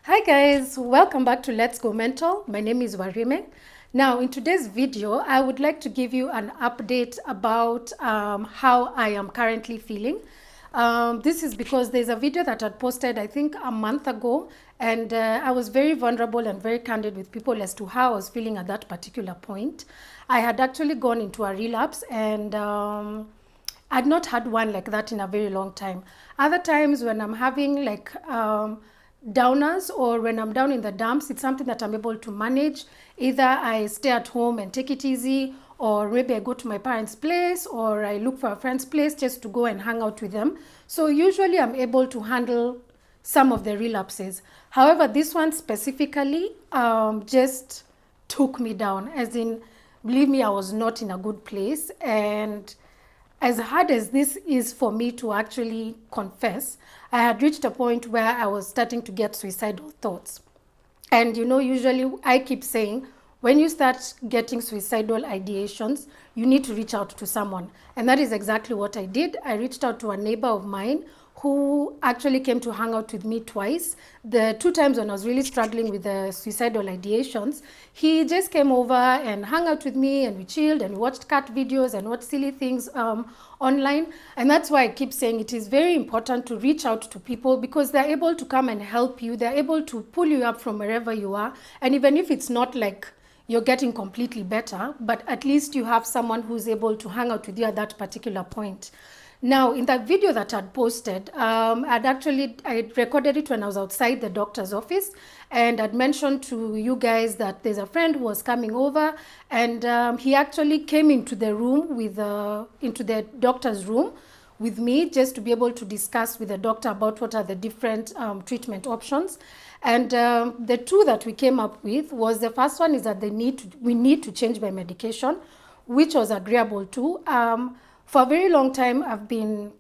Hi guys, welcome back to Let's Go Mental. My name is Warime. Now in today's video, I would like to give you an update about how I am currently feeling. This is because there's a video that I posted I think a month ago, and I was very vulnerable and very candid with people as to how I was feeling at that particular point. I had actually gone into a relapse, and I'd not had one like that in a very long time. Other times when I'm having like downers or when I'm down in the dumps, it's something that I'm able to manage. Either I stay at home and take it easy, or maybe I go to my parents' place, or I look for a friend's place just to go and hang out with them. So usually I'm able to handle some of the relapses. However, this one specifically just took me down, as in, believe me, I was not in a good place. And as hard as this is for me to actually confess, I had reached a point where I was starting to get suicidal thoughts. And you know, usually I keep saying, when you start getting suicidal ideations, you need to reach out to someone. And that is exactly what I did. I reached out to a neighbor of mine who actually came to hang out with me twice. The two times when I was really struggling with the suicidal ideations, he just came over and hung out with me, and we chilled and we watched cat videos and watched silly things online. And that's why I keep saying it is very important to reach out to people, because they're able to come and help you. They're able to pull you up from wherever you are. And even if it's not like you're getting completely better, but at least you have someone who's able to hang out with you at that particular point. Now, in that video that I'd posted, I recorded it when I was outside the doctor's office, and I'd mentioned to you guys that there's a friend who was coming over, and he actually came into the room into the doctor's room with me, just to be able to discuss with the doctor about what are the different treatment options. And the two that we came up with was, the first one is that we need to change my medication, which was agreeable to. For a very long time, I've been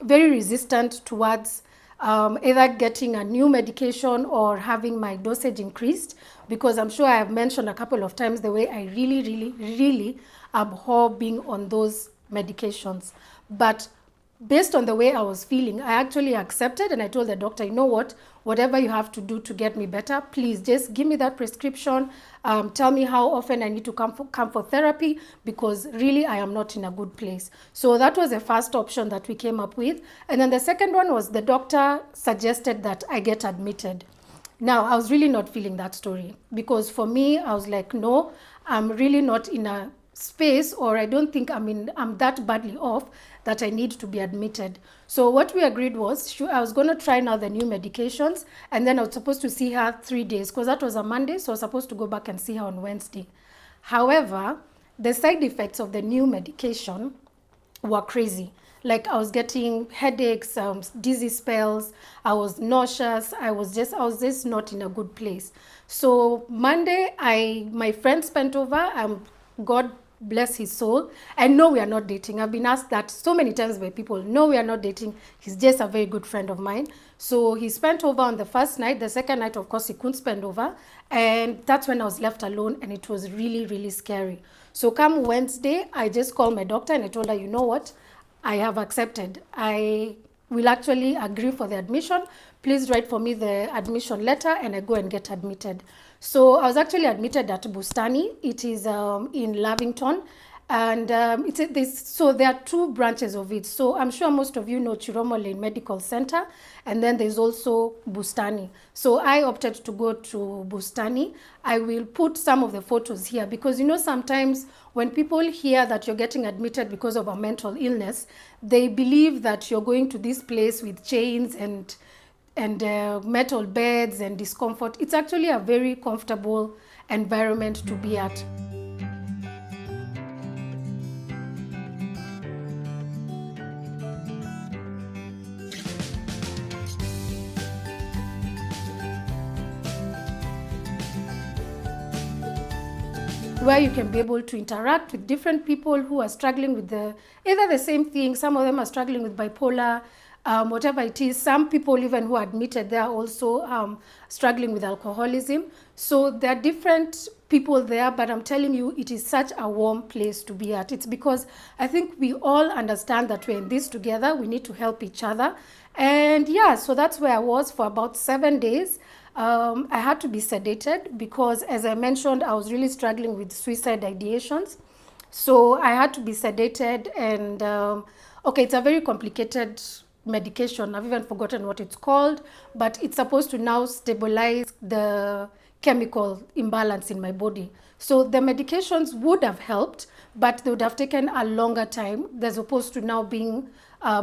very resistant towards either getting a new medication or having my dosage increased, because I'm sure I have mentioned a couple of times the way I really abhor being on those medications. But based on the way I was feeling, I actually accepted, and I told the doctor, you know what, whatever you have to do to get me better, please just give me that prescription. Tell me how often I need to come for therapy, because really I am not in a good place. So that was the first option that we came up with. And then the second one was, the doctor suggested that I get admitted. Now, I was really not feeling that story, because for me, I was like, no, I'm really not in a space, or I don't think I'm that badly off that I need to be admitted. So what we agreed was, I was going to try now the new medications, and then I was supposed to see her 3 days, because that was a Monday, so I was supposed to go back and see her on Wednesday. However, the side effects of the new medication were crazy. Like, I was getting headaches, dizzy spells, I was nauseous, I was just not in a good place. So Monday, my friend spent over, God bless his soul. And no, we are not dating. I've been asked that so many times by people. No, we are not dating. He's just a very good friend of mine. So he spent over on the first night. The second night, of course, he couldn't spend over. And that's when I was left alone, and it was really scary. So come Wednesday, I just called my doctor and I told her, you know what? I have accepted. I will actually agree for the admission. Please write for me the admission letter, and I go and get admitted. So I was actually admitted at Bustani. It is in Lavington. And so there are two branches of it. So I'm sure most of you know Chiromo Lane Medical Center, and then there's also Bustani. So I opted to go to Bustani. I will put some of the photos here, because you know, sometimes when people hear that you're getting admitted because of a mental illness, they believe that you're going to this place with chains and metal beds and discomfort. It's actually a very comfortable environment to be at. Where you can be able to interact with different people who are struggling with either the same thing. Some of them are struggling with bipolar, whatever it is. Some people even who are admitted, they are also struggling with alcoholism. So there are different people there, but I'm telling you, it is such a warm place to be at. It's because I think we all understand that we're in this together. We need to help each other. And yeah, so that's where I was for about 7 days. I had to be sedated because, as I mentioned, I was really struggling with suicide ideations. So I had to be sedated, and okay, it's a very complicated medication. I've even forgotten what it's called, but it's supposed to now stabilize the chemical imbalance in my body. So the medications would have helped, but they would have taken a longer time. As opposed to now being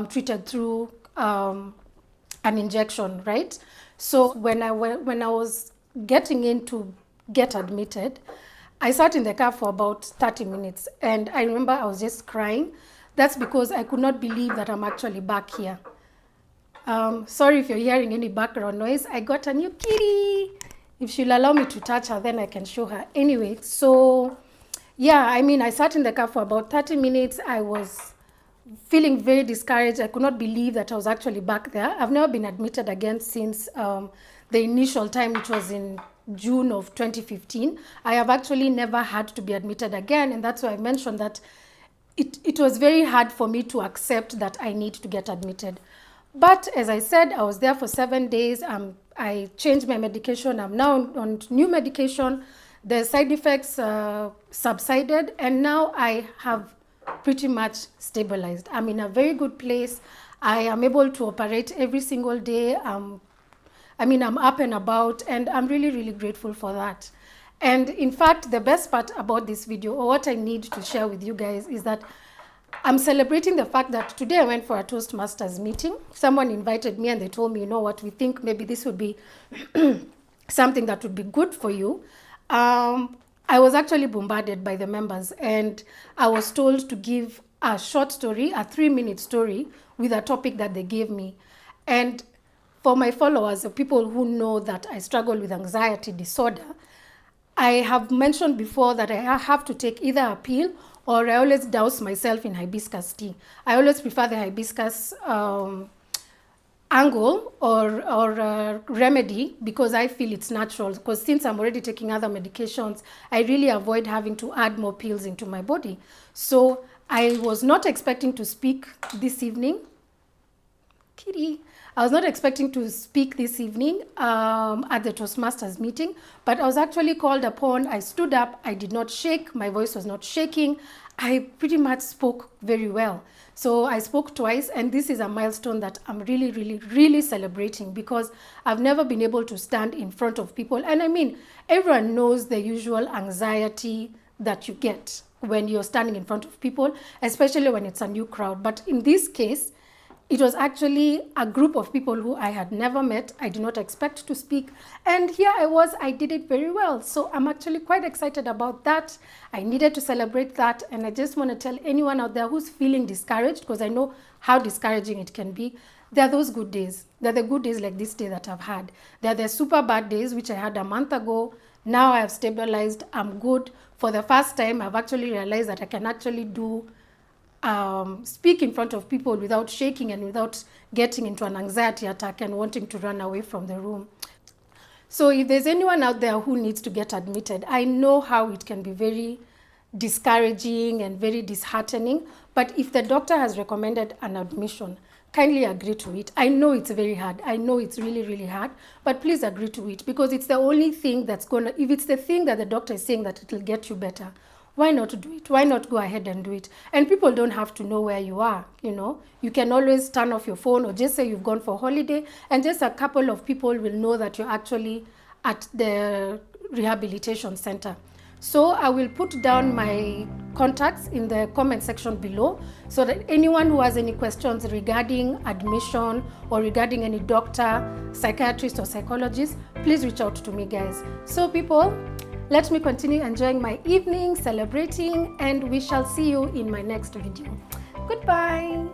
treated through an injection, right? So when I was getting in to get admitted, I sat in the car for about 30 minutes, and I remember I was just crying. That's because I could not believe that I'm actually back here. Sorry if you're hearing any background noise. I got a new kitty. If she'll allow me to touch her, then I can show her. Anyway, so yeah, I mean, I sat in the car for about 30 minutes. I was feeling very discouraged. I could not believe that I was actually back there. I've never been admitted again since the initial time, which was in June of 2015. I have actually never had to be admitted again, and that's why I mentioned that it was very hard for me to accept that I need to get admitted. But as I said, I was there for 7 days. I changed my medication. I'm now on new medication. The side effects subsided, and now I have pretty much stabilized. I'm in a very good place. I am able to operate every single day. I mean, I'm up and about, and I'm really, really grateful for that. And in fact, the best part about this video, or what I need to share with you guys, is that I'm celebrating the fact that today I went for a Toastmasters meeting. Someone invited me and they told me, you know what, we think maybe this would be something that would be good for you. I was actually bombarded by the members, and I was told to give a short story, a 3-minute story with a topic that they gave me. And for my followers, the people who know that I struggle with anxiety disorder, I have mentioned before that I have to take either a pill, or I always douse myself in hibiscus tea. I always prefer the hibiscus angle or remedy, because I feel it's natural. Because since I'm already taking other medications, I really avoid having to add more pills into my body. So I was not expecting to speak this evening. Kitty. I was not expecting to speak this evening at the Toastmasters meeting, but I was actually called upon. I stood up. I did not shake. My voice was not shaking. I pretty much spoke very well. So I spoke twice, and this is a milestone that I'm really, really, really celebrating, because I've never been able to stand in front of people. And I mean, everyone knows the usual anxiety that you get when you're standing in front of people, especially when it's a new crowd. But in this case, it was actually a group of people who I had never met. I did not expect to speak. And here I was, I did it very well. So I'm actually quite excited about that. I needed to celebrate that. And I just want to tell anyone out there who's feeling discouraged, because I know how discouraging it can be, there are those good days. There are the good days like this day that I've had. There are the super bad days, which I had a month ago. Now I have stabilized. I'm good. For the first time, I've actually realized that I can actually speak in front of people without shaking and without getting into an anxiety attack and wanting to run away from the room. So if there's anyone out there who needs to get admitted, I know how it can be very discouraging and very disheartening, but if the doctor has recommended an admission, kindly agree to it. I know it's very hard. I know it's really, really hard, but please agree to it, because it's the only thing that's gonna, if it's the thing that the doctor is saying that it will get you better, why not do it? Why not go ahead and do it? And people don't have to know where you are, you know. You can always turn off your phone, or just say you've gone for holiday, and just a couple of people will know that you're actually at the rehabilitation center. So I will put down my contacts in the comment section below, so that anyone who has any questions regarding admission or regarding any doctor, psychiatrist or psychologist, please reach out to me, guys. So people, let me continue enjoying my evening, celebrating, and we shall see you in my next video. Goodbye.